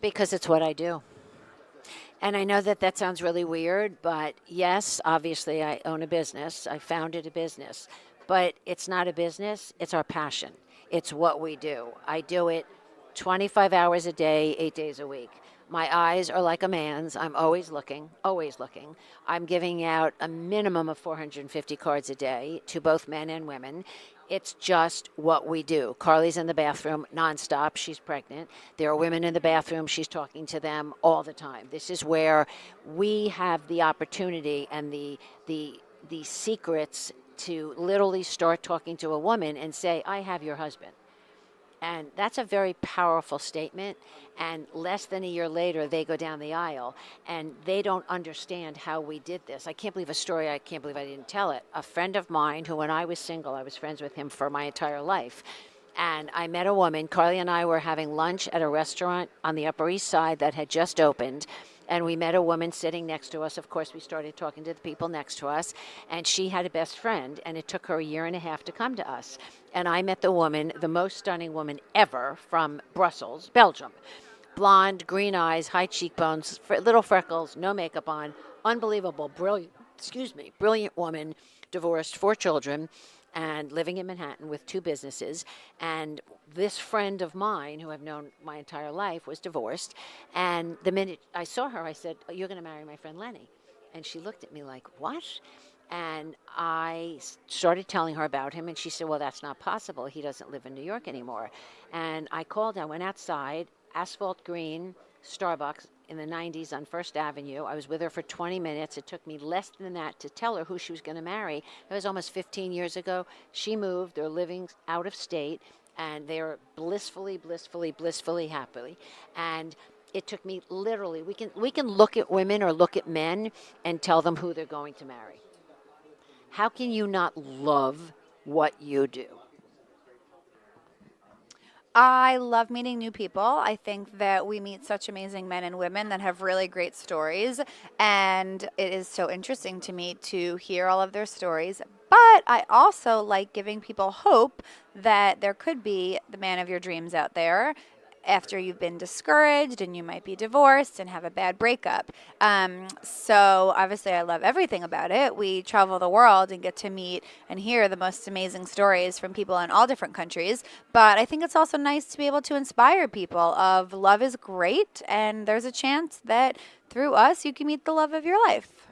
Because it's what I do. And I know that that sounds really weird, but yes, obviously I own a business. I founded a business, but it's not a business, it's our passion. It's what we do. I do it 25 hours a day, 8 days a week. My eyes are like a man's. I'm always looking, always looking. I'm giving out a minimum of 450 cards a day to both men and women. It's just what we do. Carly's in the bathroom nonstop. She's pregnant. There are women in the bathroom. She's talking to them all the time. This is where we have the opportunity and the secrets to literally start talking to a woman and say, I have your husband. And that's a very powerful statement. And less than a year later, they go down the aisle and they don't understand how we did this. I can't believe a story. I can't believe I didn't tell it. A friend of mine who, when I was single, I was friends with him for my entire life. And I met a woman. Carly and I were having lunch at a restaurant on the Upper East Side that had just opened. And we met a woman sitting next to us. Of course, we started talking to the people next to us. And she had a best friend, and it took her a year and a half to come to us. And I met the woman, the most stunning woman ever, from Brussels, Belgium. Blonde, green eyes, high cheekbones, little freckles, no makeup on. Unbelievable, brilliant woman, divorced, 4 children, and living in Manhattan with 2 businesses. And this friend of mine, who I've known my entire life, was divorced. And the minute I saw her, I said, oh, you're going to marry my friend Lenny. And she looked at me like, what? And I started telling her about him, and she said, well, that's not possible. He doesn't live in New York anymore. And I went outside, asphalt green, Starbucks in the 90s on First Avenue. I was with her for 20 minutes. It took me less than that to tell her who she was going to marry. It was almost 15 years ago. She moved. They're living out of state, and they're blissfully happy. And it took me literally, we can look at women or look at men and tell them who they're going to marry. How can you not love what you do? I love meeting new people. I think that we meet such amazing men and women that have really great stories. And it is so interesting to me to hear all of their stories. But I also like giving people hope that there could be the man of your dreams out there after you've been discouraged and you might be divorced and have a bad breakup. So obviously I love everything about it. We travel the world and get to meet and hear the most amazing stories from people in all different countries. But I think it's also nice to be able to inspire people of love is great and there's a chance that through us you can meet the love of your life.